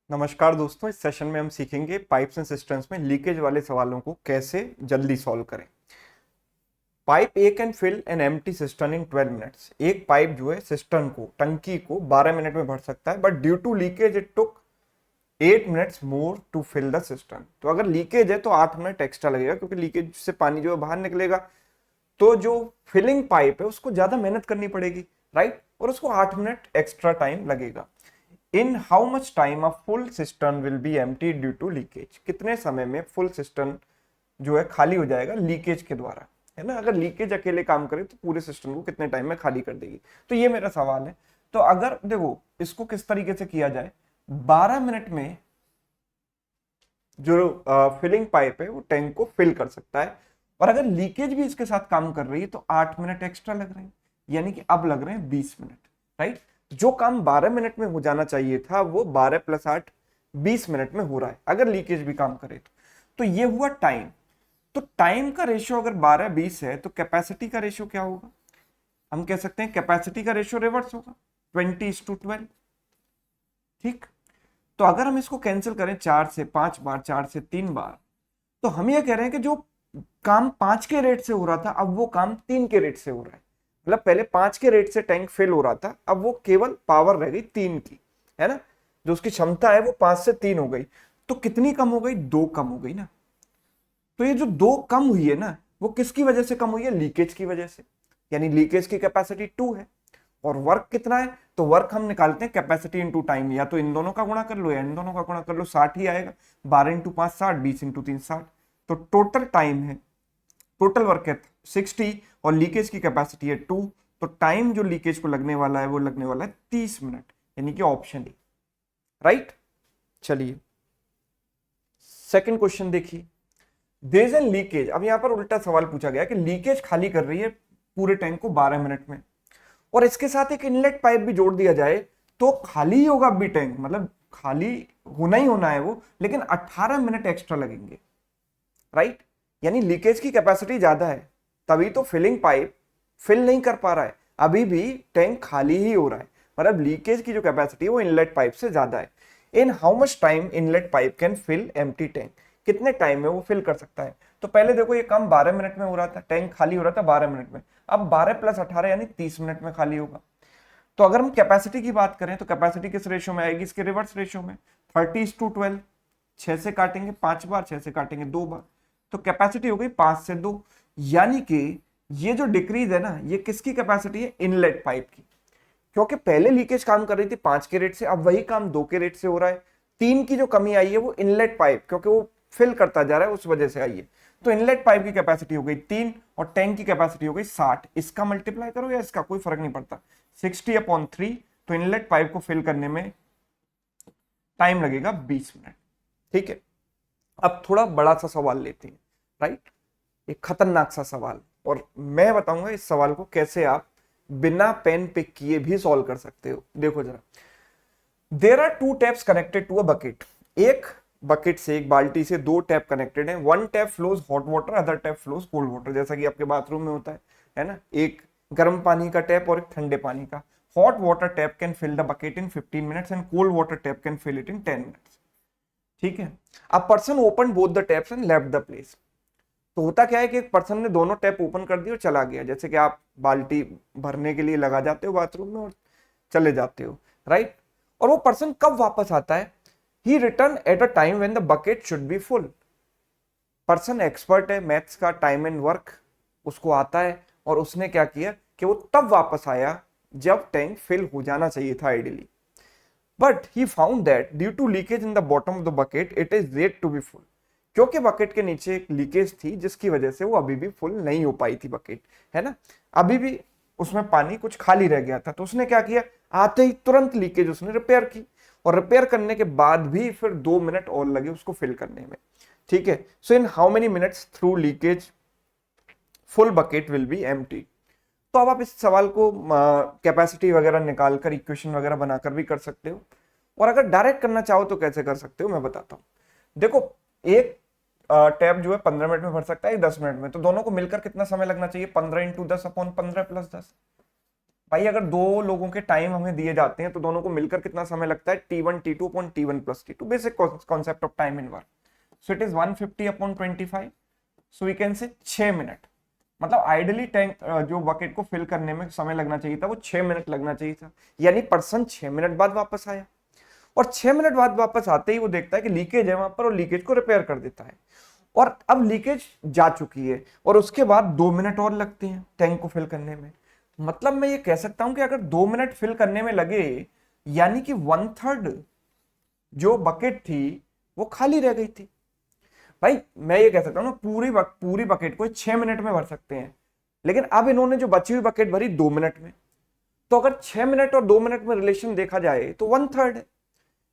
नमस्कार दोस्तों, इस सेशन में हम सीखेंगे पाइप्स एंड सिस्टम्स में लीकेज वाले सवालों को कैसे जल्दी सॉल्व करें। Pipe A can fill an empty system in 12 minutes. एक पाइप जो है सिस्टम को, टंकी को 12 मिनट में भर सकता है, but due to leakage it took 8 minutes more to fill the system. तो अगर लीकेज है तो 8 मिनट एक्स्ट्रा लगेगा, क्योंकि लीकेज से पानी जो है बाहर निकलेगा, तो जो फिलिंग पाइप है उसको ज्यादा मेहनत करनी पड़ेगी, राइट, और उसको 8 मिनट एक्स्ट्रा टाइम लगेगा। In how much time a full system will be empty due to leakage. कितने समय में फुल सिस्टम जो है खाली हो जाएगा लीकेज के द्वारा, है ना। अगर लीकेज अकेले काम करे तो पूरे सिस्टम को कितने टाइम में खाली कर देगी। तो ये मेरा सवाल है। तो अगर देखो इसको किस तरीके से किया जाए, 12 मिनट में जो फिलिंग पाइप है वो टैंक को फिल कर सकता है, और अगर लीकेज भी इसके साथ काम कर रही है तो 8 मिनट एक्स्ट्रा लग रहे हैं, यानी कि अब लग रहे हैं 20 मिनट, राइट। जो काम 12 मिनट में हो जाना चाहिए था वो 12 + 8 20 मिनट में हो रहा है, अगर लीकेज भी काम करे तो ये हुआ टाइम। तो टाइम का रेशियो अगर 12-20 है तो कैपेसिटी का रेशियो क्या होगा? हम कह सकते हैं कैपेसिटी का रेशियो रिवर्स होगा, 20:12। ठीक। तो अगर हम इसको कैंसिल करें 4 से 5 बार, 4 से 3 बार, तो हम ये कह रहे हैं कि जो काम 5 के रेट से हो रहा था अब वो काम 3 के रेट से हो रहा है। मतलब पहले 5 के रेट से टैंक फिल हो रहा था, अब वो केवल पावर रह गई 3 की, है ना। जो उसकी क्षमता है वो 5 से 3 हो गई। तो कितनी कम हो गई? 2 कम हो गई ना। तो ये जो 2 कम हुई है ना, वो किसकी वजह से कम हुई है? लीकेज की वजह से। यानी लीकेज की कैपेसिटी 2 है, और वर्क कितना है? तो वर्क हम निकालते हैं कैपेसिटी इंटू टाइम, या तो इन दोनों का गुणा कर लो या इन दोनों का गुणा कर लो, 60 ही आएगा। 12 × 5 60, 20 × 3 60। तो टोटल टाइम है, टोटल वर्क है 60, और लीकेज की कैपेसिटी है 2। तो टाइम जो लीकेज को लगने वाला है वो लगने वाला है 30 मिनट, यानी कि ऑप्शन ए, राइट। चलिए सेकंड क्वेश्चन देखिए। There is an leakage. अब यहां पर उल्टा सवाल पूछा गया कि लीकेज खाली कर रही है पूरे टैंक को 12 मिनट में, और इसके साथ एक इनलेट पाइप भी जोड़ दिया जाए तो खाली ही होगा भी टैंक, मतलब खाली होना ही होना है वो, लेकिन 18 मिनट एक्स्ट्रा लगेंगे, राइट। यानी लीकेज की कैपेसिटी ज्यादा है, तभी तो फिलिंग पाइप फिल नहीं कर पा रहा है, अभी भी टैंक खाली ही हो रहा है। मतलब लीकेज की जो कैपेसिटी है वो इनलेट पाइप से ज्यादा है। In how much time inlet pipe can fill empty tank. कितने टाइम में वो फिल कर सकता है? तो पहले देखो ये काम 12 मिनट में हो रहा था, टैंक खाली हो रहा था 12 मिनट में, अब 12 + 18 यानी 30 मिनट में खाली होगा। तो अगर हम कैपेसिटी की बात करें तो कैपेसिटी किस रेशियो में आएगी? इसके रिवर्स रेशियो में, 30:12। 6 से काटेंगे 5 बार, 6 से काटेंगे 2 बार, तो कैपेसिटी हो गई 5 से 2। यानी कि ये जो डिक्रीज है ना, ये किसकी कैपेसिटी है? इनलेट पाइप की। क्योंकि पहले लीकेज काम कर रही थी 5 के रेट से, अब वही काम 2 के रेट से हो रहा है। 3 की जो कमी आई है वो इनलेट पाइप, क्योंकि वो फिल करता जा रहा है, उस वजह से आई है। तो इनलेट पाइप की कैपेसिटी हो गई 3, और टैंक की कैपेसिटी हो गई 60। इसका मल्टीप्लाई करो या इसका, कोई फर्क नहीं पड़ता, 60/3। तो इनलेट पाइप को फिल करने में टाइम लगेगा 20 मिनट। ठीक है। अब थोड़ा बड़ा सा सवाल लेते हैं, राइट। एक खतरनाक सा सवाल, और मैं बताऊंगा इस सवाल को कैसे आप बिना पेन पिक किए भी सॉल्व कर सकते हो। देखो जरा, there are 2 taps connected to a bucket. एक बकेट से, एक बाल्टी से 2 टैप कनेक्टेड है। One tap flows hot water, other tap flows cold water, जैसा कि आपके बाथरूम में होता है ना। एक गर्म पानी का टैप और एक ठंडे पानी का। Hot water tap can fill the bucket in 15 minutes and cold water tap can fill it in 10 minutes. ठीक है। A person open both the taps and left the place. तो होता क्या है कि एक पर्सन ने दोनों टैप ओपन कर दिए और चला गया, जैसे कि आप बाल्टी भरने के लिए लगा जाते हो बाथरूम में और चले जाते हो, राइट। और वो पर्सन कब वापस आता है? He return at a time when the bucket should be full. Person expert है मैथ्स का, टाइम एंड वर्क उसको आता है, और उसने क्या किया कि वो तब वापस आया जब टैंक फिल हो जाना चाहिए था ideally. But he found that due to leakage in the bottom of the bucket it is yet to be full. क्योंकि बकेट के नीचे एक लीकेज थी जिसकी वजह से वो अभी भी फुल नहीं हो पाई थी बकेट, है ना। अभी भी उसमें पानी कुछ खाली रह गया था। तो उसने क्या किया, आते ही तुरंत लीकेज उसने रिपेयर की, और रिपेयर करने के बाद भी फिर 2 मिनट और लगे उसको फिल करने में। ठीक है। So in how many minutes through leakage full bucket will be empty. तो अब आप इस सवाल को कैपेसिटी वगैरह निकालकर इक्वेशन वगैरह बनाकर भी कर सकते हो, और अगर डायरेक्ट करना चाहो तो कैसे कर सकते हो मैं बताता हूं। देखो, एक टैब जो है 15 मिनट में भर सकता है, 10 मिनट में, तो दोनों को मिलकर कितना समय लगना चाहिए? 15 × 10/15 + 10। भाई अगर दो लोगों के टाइम हमें दिए जाते हैं तो दोनों को मिलकर कितना समय लगता है, T1 T2 upon T1 plus T2, basic concept of time in work. So it is 150 upon 25, so we can say 6 minute. मतलब आइडियली टैंक जो बकेट को फिल करने में समय लगना चाहिए था वो 6 मिनट लगना चाहिए था, यानी पर्सन 6 मिनट बाद वापस आया, और 6 मिनट बाद वापस आते ही वो देखता है कि लीकेज है वहां पर, और लीकेज को रिपेयर कर देता है। और अब लीकेज जा चुकी है और उसके बाद 2 मिनट और लगते हैं टैंक को फिल करने में। मतलब मैं ये कह सकता हूं कि अगर 2 मिनट फिल करने में लगे, यानी कि 1/3 जो बकेट थी वो खाली रह गई थी। भाई मैं ये कह सकता हूं ना, पूरी बकेट को 6 मिनट में भर सकते हैं, लेकिन अब इन्होंने जो बची हुई बकेट भरी 2 मिनट में। तो अगर 6 मिनट और 2 मिनट में रिलेशन देखा जाए तो 1/3 है,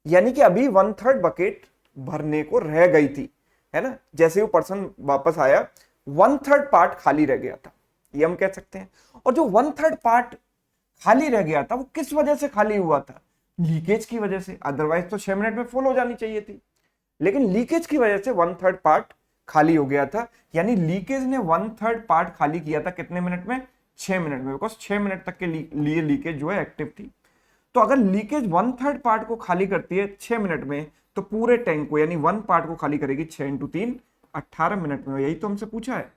यानी कि अभी 1/3 बकेट भरने को रह गई थी, है ना। जैसे वो पर्सन वापस आया 1/3 पार्ट खाली रह गया था, ये हम कह सकते हैं। और जो 1/3 पार्ट खाली रह गया था वो किस वजह से खाली हुआ था, लीकेज की वजह से। अदरवाइज तो 6 मिनट में फुल हो जानी चाहिए थी, लेकिन लीकेज की वजह से 1/3 पार्ट खाली हो गया था। यानी लीकेज ने 1/3 पार्ट खाली किया था कितने मिनट में, 6 मिनट में, बिकॉज 6 मिनट तक के लिए लीकेज जो है एक्टिव थी। तो अगर लीकेज 1/3 पार्ट को खाली करती है 6 मिनट में, तो पूरे टैंक को यानी 1 पार्ट को खाली करेगी 6 × 3 18 मिनट में। यही तो हमसे पूछा है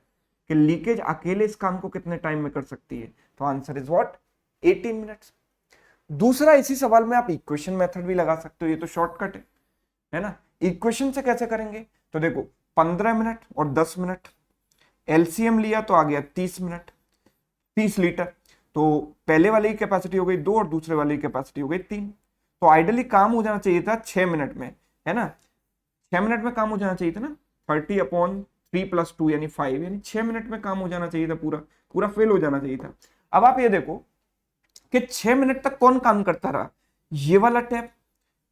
कि लीकेज अकेले इस काम को कितने टाइम में कर सकती है, तो आंसर इज व्हाट, 18 मिनट्स। दूसरा, इसी सवाल में आप इक्वेशन मेथड भी लगा सकते हो, ये तो शॉर्टकट है ना। इक्वेशन से कैसे करेंगे, तो देखो 15 मिनट और 10 मिनट, एलसीएम लिया तो आ गया 30 मिनट, 30 लीटर। तो पहले वाले की कैपेसिटी हो गई 2 और दूसरे वाले की कैपेसिटी हो गई 3। तो आइडियली काम हो जाना चाहिए था 6 मिनट में, है ना। 6 मिनट में काम हो जाना चाहिए था ना, 30/3 + 2 यानी 5, यानी 6 मिनट में काम हो जाना चाहिए था, पूरा पूरा फेल हो जाना चाहिए था। अब आप ये देखो कि 6 मिनट तक कौन काम करता रहा, ये वाला टैप,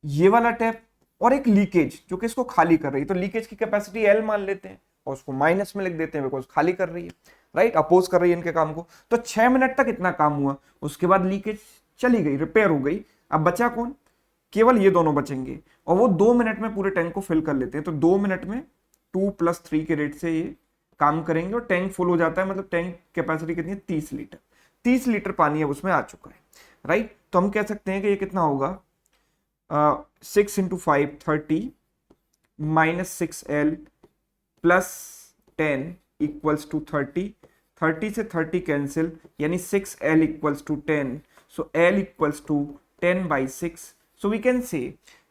ये वाला टैप, और एक लीकेज जो कि इसको खाली कर रही है। तो लीकेज की कैपेसिटी एल मान लेते हैं और उसको माइनस में लिख देते हैं, बिकॉज खाली कर रही है, राइट, अपोज कर रही है इनके काम को। तो 6 मिनट तक इतना काम हुआ, उसके बाद लीकेज चली गई, रिपेयर हो गई। अब बचा कौन, केवल ये दोनों बचेंगे, और वो 2 मिनट में पूरे टैंक को फिल कर लेते हैं। तो 2 मिनट में 2 + 3 के रेट से ये काम करेंगे और टैंक फुल हो जाता है। मतलब टैंक कैपेसिटी कितनी है, 30 लीटर। 30 लीटर पानी अब उसमें आ चुका है, राइट। तो हम कह सकते हैं कि ये कितना होगा, 6 × 5 30 -6L + 10 = 30। 30 से 30 कैंसिल, यानी 6L = 10। So L = 10/6। So we can say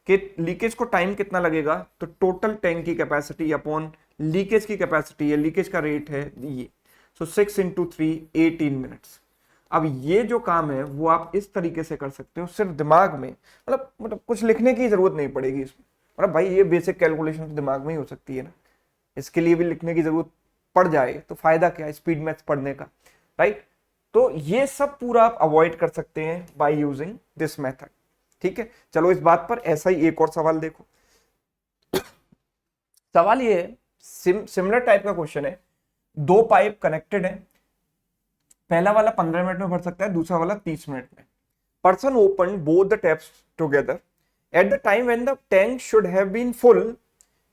कि लीकेज को टाइम कितना लगेगा, तो टोटल टैंक की कैपेसिटी अपॉन लीकेज की कैपेसिटी है, लीकेज का रेट है ये। So 6 × 3 18 minutes. अब ये जो काम है वो आप इस तरीके से कर सकते हो, सिर्फ दिमाग में, मतलब कुछ लिखने की जरूरत नहीं पड़ेगी इसमें। मतलब भाई ये बेसिक कैलकुलेशन तो दिमाग में ही हो सकती है ना, इसके लिए भी लिखने की जरूरत पड़ जाए तो फायदा क्या है स्पीड मैथ्स पढ़ने का, राइट। तो ये सब पूरा आप अवॉइड कर सकते हैं बाय यूजिंग दिस मेथड, ठीक है। चलो इस बात पर ऐसा ही एक और सवाल देखो। सवाल ये है, सिमिलर टाइप का क्वेश्चन है, 2 पाइप कनेक्टेड है, पहला वाला 15 मिनट में भर सकता है, दूसरा वाला 30 मिनट में। Person open both the taps together at the time when the tank should have been full,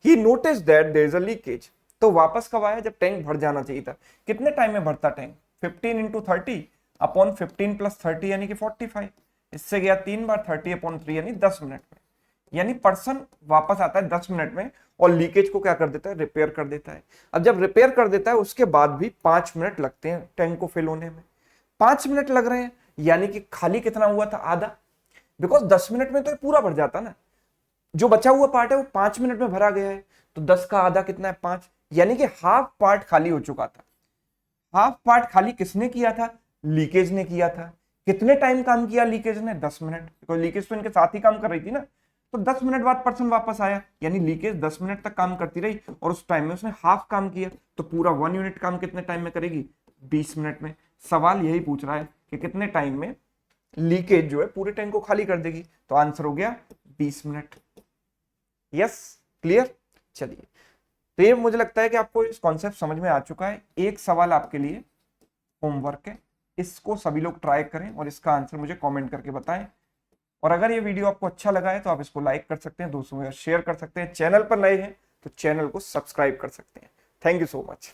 he notice that there is a leakage. तो वापस कब आया, जब टैंक भर जाना चाहिए था। कितने टाइम में भरता टैंक, 15 × 30 अपॉन 15 + 30 यानी कि 45। इससे गया 3 बार, 30/3 यानी 10 मिनट में। यानी पर्सन वापस आता है 10 मिनट में और लीकेज को क्या कर देता है, रिपेयर कर देता है। अब जब रिपेयर कर देता है उसके बाद भी 5 मिनट लगते हैं टैंक को फिल होने में। 5 मिनट लग रहे हैं, यानी कि खाली कितना हुआ था, आधा। बिकॉज 10 मिनट में तो पूरा भर जाता ना, जो बचा हुआ पार्ट है वो 5 मिनट में भरा गया है। तो 10 का आधा कितना है, 5, यानी कि हाफ पार्ट खाली हो चुका था। हाफ पार्ट खाली किसने किया था, लीकेज ने किया था। कितने टाइम काम किया लीकेज ने, 10 मिनट, बिकॉज लीकेज तो इनके साथ ही काम कर रही थी ना। तो 10 मिनट बाद पर्सन वापस आया, यानी लीकेज 10 मिनट तक काम करती रही और उस टाइम में उसने हाफ काम किया। तो पूरा 1 यूनिट काम कितने टाइम में करेगी, 20 मिनट में। सवाल यही पूछ रहा है कि कितने टाइम में लीकेज जो है पूरे टैंक को खाली कर देगी। तो आंसर हो गया 20 मिनट। Yes, clear. चलिए, तो ये मुझे लगता है कि आपको इस कॉन्सेप्ट समझ में आ चुका है। एक सवाल आपके लिए होमवर्क है, इसको सभी लोग ट्राई करें और इसका आंसर मुझे कमेंट करके बताएं। और अगर ये वीडियो आपको अच्छा लगा है तो आप इसको लाइक कर सकते हैं, दोस्तों में शेयर कर सकते हैं। चैनल पर नए हैं तो चैनल को सब्सक्राइब कर सकते हैं। Thank you so much.